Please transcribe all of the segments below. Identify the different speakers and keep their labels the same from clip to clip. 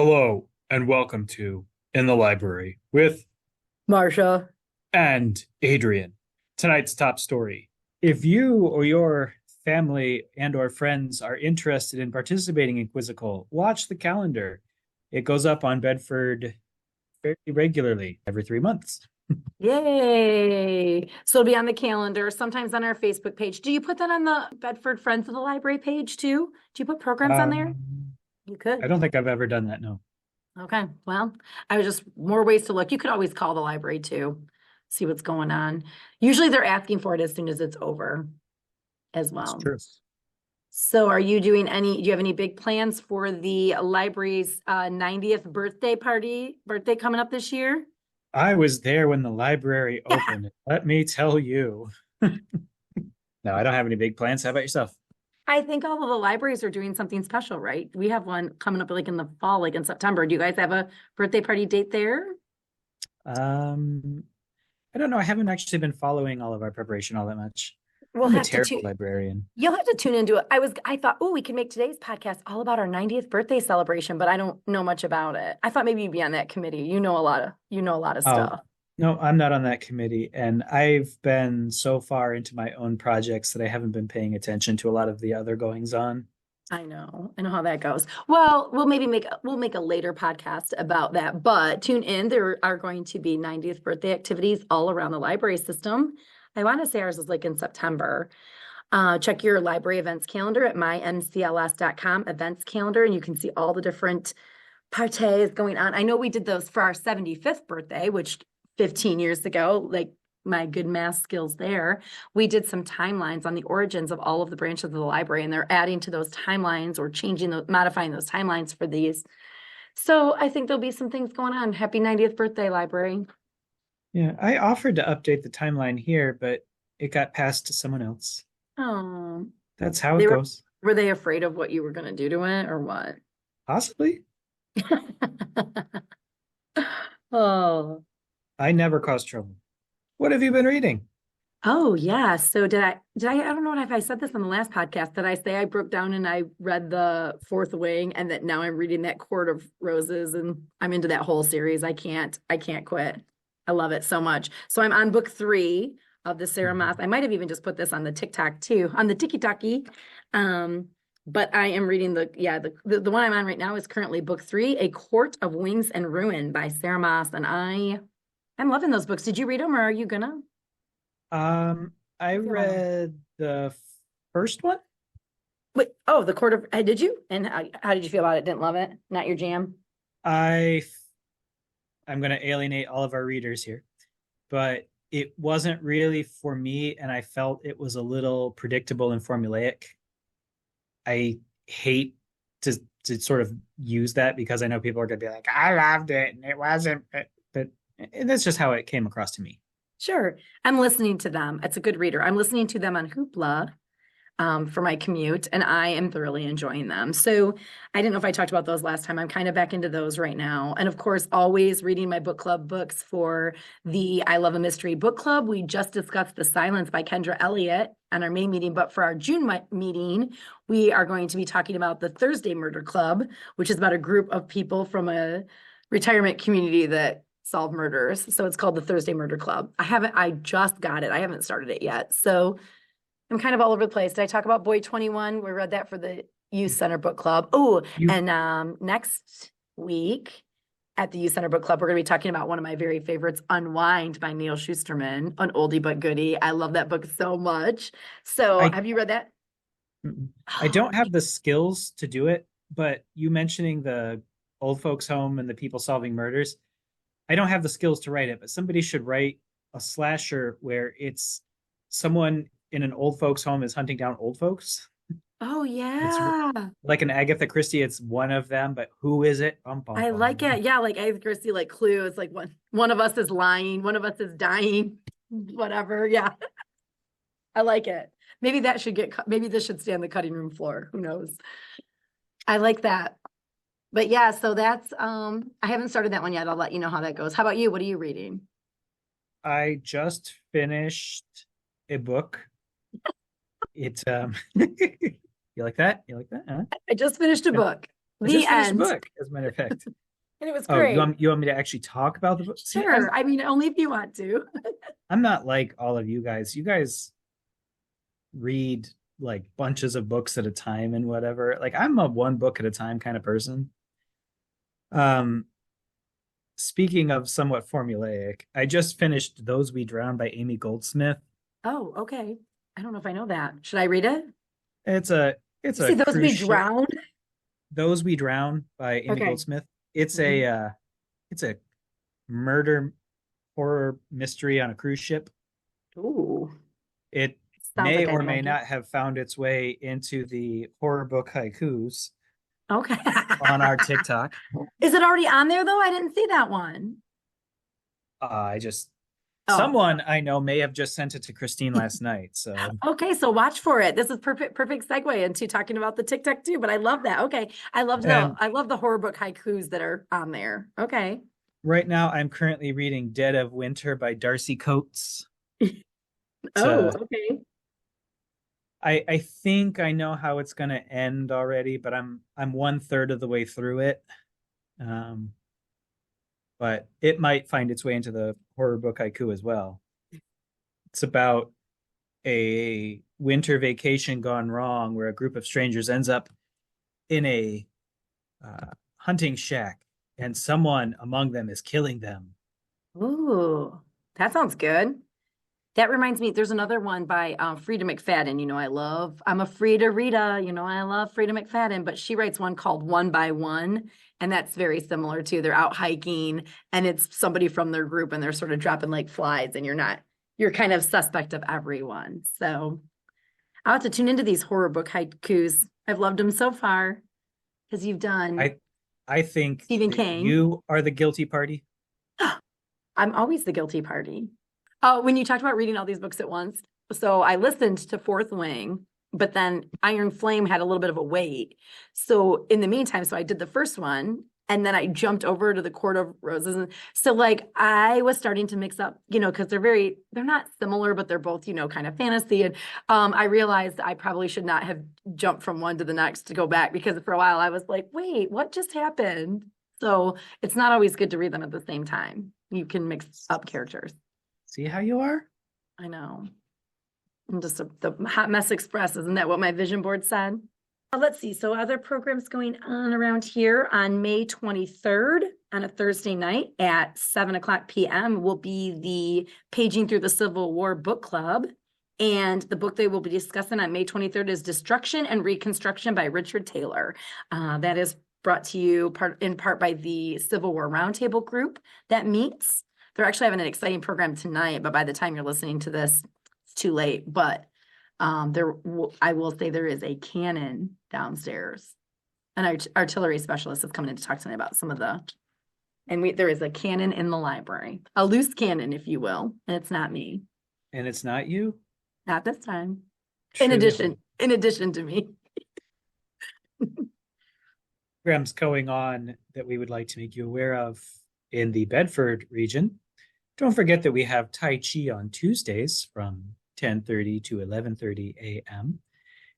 Speaker 1: Hello and welcome to In the Library with
Speaker 2: Marsha.
Speaker 1: and Adrian. Tonight's top story. If you or your family and or friends are interested in participating in Quizzical, watch the calendar. It goes up on Bedford very regularly, every 3 months.
Speaker 2: Yay. So it'll be on the calendar, sometimes on our Facebook page. Do you put that on the Bedford Friends of the Library page too? Do you put programs on there?
Speaker 1: Um,
Speaker 2: You
Speaker 1: I
Speaker 2: could.
Speaker 1: don't think I've ever done that, no.
Speaker 2: Okay. Well, I was just more ways to look. You could always call the library too, see what's going on. Usually they're asking for it as soon as it's over as
Speaker 1: It's
Speaker 2: well.
Speaker 1: true.
Speaker 2: So are you doing do you have any big plans for the library's 90th birthday coming up this year?
Speaker 1: I was there when the library opened. Let me tell you. No, I don't have any big plans. How about yourself?
Speaker 2: I think all of the libraries are doing something special, right? We have one coming up like in the fall, like in September. Do you guys have a birthday party date there?
Speaker 1: Um, I don't know. I haven't actually been following all of our preparation all that much.
Speaker 2: We'll
Speaker 1: I'm a
Speaker 2: have to
Speaker 1: terrible
Speaker 2: tune.
Speaker 1: librarian.
Speaker 2: You'll have to tune into it. I thought, oh, we can make today's podcast all about our 90th birthday celebration, but I don't know much about it. I thought maybe you'd be on that committee. You know a lot of
Speaker 1: Oh,
Speaker 2: stuff.
Speaker 1: no, I'm not on that committee. And I've been so far into my own projects that I haven't been paying attention to a lot of the other goings on.
Speaker 2: I know how that goes. Well, we'll make a later podcast about that, but tune in. There are going to be 90th birthday activities all around the library system. I want to say ours is like in September. Check your library events calendar at mymcls.com events calendar, and you can see all the different parties going on. I know we did those for our 75th birthday, which 15 years ago, like my good math skills there, we did some timelines on the origins of all of the branches of the library, and they're adding to those timelines or modifying those timelines for these. So I think there'll be some things going on. Happy 90th birthday, library.
Speaker 1: Yeah, I offered to update the timeline here, but it got passed to someone else.
Speaker 2: Oh,
Speaker 1: That's how it
Speaker 2: they
Speaker 1: goes.
Speaker 2: were they afraid of what you were going to do to it or what?
Speaker 1: Possibly.
Speaker 2: Oh,
Speaker 1: I never cause trouble. What have you been reading?
Speaker 2: oh yeah. So I don't know if I said this on the last podcast. Did I say I broke down and I read the Fourth Wing and that now I'm reading that Court of Roses and I'm into that whole series. I can't quit. I love it so much. So I'm on book three of the Sarah Maas. I might have even just put this on the TikTok too, on the Tiki Um, but I am reading the one I'm on right now is currently book three, A Court of Wings and Ruin by Sarah Maas. And I'm loving those books. Did you read them or are you gonna?
Speaker 1: I read the first one.
Speaker 2: Wait, oh, the Court of, did you? And how did you feel about it? Didn't love it? Not your jam?
Speaker 1: I I'm going to alienate all of our readers here, but it wasn't really for me, and I felt it was a little predictable and formulaic. I hate to sort of use that because I know people are going to be like, "I loved it, and it wasn't," but and that's just how it came across to me.
Speaker 2: Sure. I'm listening to them. It's a good reader. I'm listening to them on Hoopla for my commute, and I am thoroughly enjoying them. So I didn't know if I talked about those last time. I'm kind of back into those right now. And of course, always reading my book club books for the I Love a Mystery book club. We just discussed The Silence by Kendra Elliott on our May meeting, but for our June meeting, we are going to be talking about the Thursday Murder Club, which is about a group of people from a retirement community that solve murders. So it's called the Thursday Murder Club. I just got it. I haven't started it yet. So I'm kind of all over the place. Did I talk about Boy 21? We read that for the Youth Center Book Club. Oh,
Speaker 1: You,
Speaker 2: and next week at the Youth Center Book Club, we're going to be talking about one of my very favorites, Unwind by Neil Shusterman, an oldie but goodie. I love that book so much. So
Speaker 1: I
Speaker 2: have you read that?
Speaker 1: I
Speaker 2: Oh,
Speaker 1: don't have the skills to do it, but you mentioning the old folks home and the people solving murders, I don't have the skills to write it, but somebody should write a slasher where it's someone in an old folks home is hunting down old folks.
Speaker 2: oh
Speaker 1: It's
Speaker 2: yeah.
Speaker 1: like an Agatha Christie. It's one of them, but who is it? Bum, bum,
Speaker 2: I like
Speaker 1: bum.
Speaker 2: it. Yeah, like Agatha Christie, like Clue. It's like one of us is lying, one of us is dying, whatever. Yeah. I like it. Maybe that should maybe this should stay on the cutting room floor. Who knows? I like that. But yeah, so that's I haven't started that one yet. I'll let you know how that goes. How about you? What are you reading?
Speaker 1: I just finished a book. It's you like that? You like that? Huh?
Speaker 2: I just finished a book.
Speaker 1: I
Speaker 2: The
Speaker 1: just finished the
Speaker 2: end.
Speaker 1: book, as a matter of fact.
Speaker 2: And it was
Speaker 1: Oh,
Speaker 2: great.
Speaker 1: you want me to actually talk about the book? See,
Speaker 2: Sure. I mean, only if you want to.
Speaker 1: I'm not like all of you guys. You guys read like bunches of books at a time and whatever. Like I'm a one book at a time kind of person. Um, Speaking of somewhat formulaic, I just finished Those We Drown by Amy Goldsmith.
Speaker 2: Oh, okay. I don't know if I know that. Should I read it?
Speaker 1: It's a it's
Speaker 2: You
Speaker 1: a
Speaker 2: see those
Speaker 1: cruise
Speaker 2: be
Speaker 1: ship.
Speaker 2: drowned?
Speaker 1: Those We Drown by Amy
Speaker 2: Okay.
Speaker 1: Goldsmith. It's
Speaker 2: Mhm.
Speaker 1: a murder horror mystery on a cruise ship.
Speaker 2: Ooh,
Speaker 1: It
Speaker 2: sounds
Speaker 1: may
Speaker 2: like
Speaker 1: or
Speaker 2: I'd
Speaker 1: may
Speaker 2: like it.
Speaker 1: not have found its way into the horror book haikus
Speaker 2: Okay.
Speaker 1: on our TikTok.
Speaker 2: Is it already on there though? I didn't see that one.
Speaker 1: I just
Speaker 2: Oh,
Speaker 1: someone I know may have just sent it to Christine last night. So
Speaker 2: okay. So watch for it. This is perfect segue into talking about the TikTok too. But I love that. Okay.
Speaker 1: and
Speaker 2: I love the horror book haikus that are on there. Okay.
Speaker 1: right now I'm currently reading Dead of Winter by Darcy Coates.
Speaker 2: Oh,
Speaker 1: To
Speaker 2: okay.
Speaker 1: I think I know how it's gonna end already, but I'm one third of the way through it. Um, but it might find its way into the horror book haiku as well. It's about a winter vacation gone wrong where a group of strangers ends up in a hunting shack and someone among them is killing them.
Speaker 2: Ooh, that sounds good. That reminds me, there's another one by Frida McFadden. I'm a Frida Rita. I love Frida McFadden, but she writes one called One by One. And that's very similar to they're out hiking and it's somebody from their group and they're sort of dropping like flies and you're kind of suspect of everyone. So I'll have to tune into these horror book haikus. I've loved them so far because you've done
Speaker 1: I I think
Speaker 2: Stephen
Speaker 1: that
Speaker 2: King.
Speaker 1: you are the guilty party.
Speaker 2: I'm always the guilty party. Oh, when you talked about reading all these books at once. So I listened to Fourth Wing, but then Iron Flame had a little bit of a wait. So in the meantime, so I did the first one and then I jumped over to the Court of Roses. And so like I was starting to mix up, because they're not similar, but they're both, kind of fantasy. And I realized I probably should not have jumped from one to the next to go back because for a while I was like, wait, what just happened? So it's not always good to read them at the same time. You can mix up characters.
Speaker 1: See how you are?
Speaker 2: I know. I'm just the hot mess express. Isn't that what my vision board said? Let's see. So other programs going on around here on May 23rd on a Thursday night at 7:00 p.m. will be the Paging Through the Civil War book club. And the book they will be discussing on May 23rd is Destruction and Reconstruction by Richard Taylor. That is brought to you in part by the Civil War Roundtable group that meets. They're actually having an exciting program tonight, but by the time you're listening to this, it's too late. But I will say there is a cannon downstairs. An artillery specialist is coming in to talk tonight about some of there is a cannon in the library, a loose cannon, if you will, and it's not me,
Speaker 1: And it's not you?
Speaker 2: not this time.
Speaker 1: Truly.
Speaker 2: In addition to me.
Speaker 1: Programs going on that we would like to make you aware of in the Bedford region. Don't forget that we have Tai Chi on Tuesdays from 10:30 to 11:30 a.m.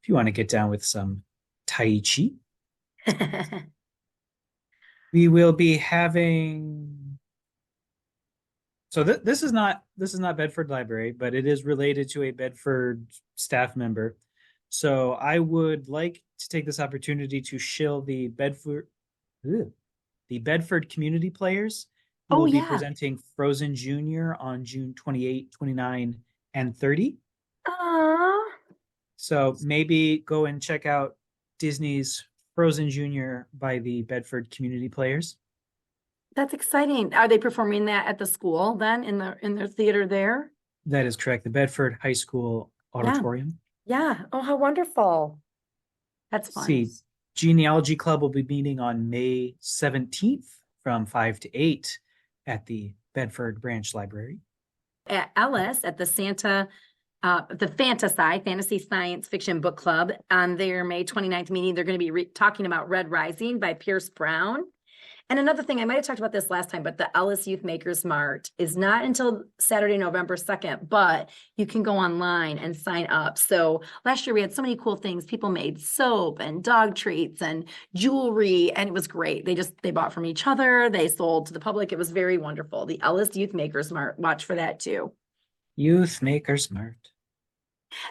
Speaker 1: If you want to get down with some Tai Chi, we will be having. So this is not Bedford Library, but it is related to a Bedford staff member. So I would like to take this opportunity to shill the Bedford community players who
Speaker 2: Oh
Speaker 1: will be
Speaker 2: yeah.
Speaker 1: presenting Frozen Junior on June 28, 29, and 30.
Speaker 2: Aww.
Speaker 1: So maybe go and check out Disney's Frozen Junior by the Bedford community players.
Speaker 2: That's exciting. Are they performing that at the school then in their theater there?
Speaker 1: That is correct. The Bedford High School
Speaker 2: Yeah.
Speaker 1: Auditorium.
Speaker 2: Yeah. Oh, how wonderful. That's fun.
Speaker 1: See, Genealogy Club will be meeting on May 17th from 5 to 8 at the Bedford Branch Library.
Speaker 2: At Ellis at the Fantasy Science Fiction Book Club on their May 29th meeting, they're going to be talking about Red Rising by Pierce Brown. And another thing, I might have talked about this last time, but the Ellis Youth Makers Mart is not until Saturday, November 2nd, but you can go online and sign up. So last year we had so many cool things. People made soap and dog treats and jewelry, and it was great. They bought from each other, they sold to the public. It was very wonderful. The Ellis Youth Makers Mart, watch for that too.
Speaker 1: Youth Makers Mart.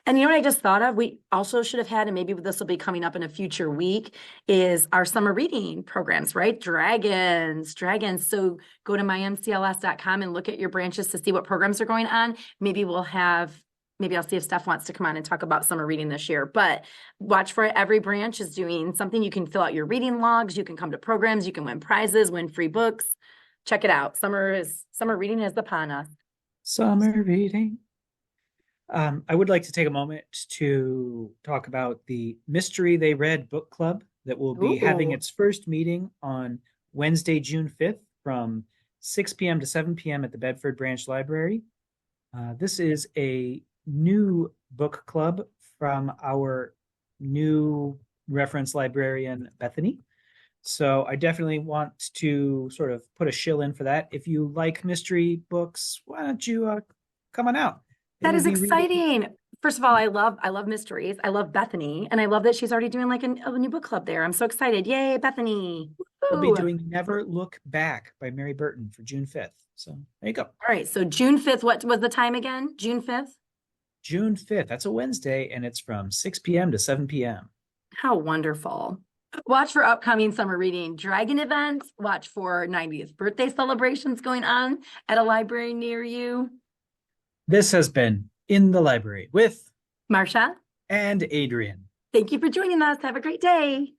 Speaker 2: And you know what I just thought of? We also should have had, and maybe this will be coming up in a future week, is our summer reading programs, right? Dragons. So go to mymcls.com and look at your branches to see what programs are going on. Maybe I'll see if Steph wants to come on and talk about summer reading this year, but watch for it. Every branch is doing something. You can fill out your reading logs. You can come to programs. You can win prizes, win free books. Check it out. Summer reading is upon us.
Speaker 1: Summer reading. I would like to take a moment to talk about the Mystery They Read book club that will be having its first meeting on Wednesday, June 5th from 6 p.m. to 7 p.m. at the Bedford Branch Library. This is a new book club from our new reference librarian, Bethany. So I definitely want to sort of put a shill in for that. If you like mystery books, why don't you come on out?
Speaker 2: That is exciting. First of all, I love mysteries. I love Bethany, and I love that she's already doing like a new book club there. I'm so excited. Yay, Bethany.
Speaker 1: We'll be doing Never Look Back by Mary Burton for June 5th. So there you go.
Speaker 2: All right. So June 5th, what was the time again? June 5th?
Speaker 1: June 5th. That's a Wednesday, and it's from 6 p.m. to 7 p.m.
Speaker 2: How wonderful. Watch for upcoming summer reading dragon events. Watch for 90th birthday celebrations going on at a library near you.
Speaker 1: This has been In the Library with
Speaker 2: Marsha
Speaker 1: and Adrian.
Speaker 2: Thank you for joining us. Have a great day.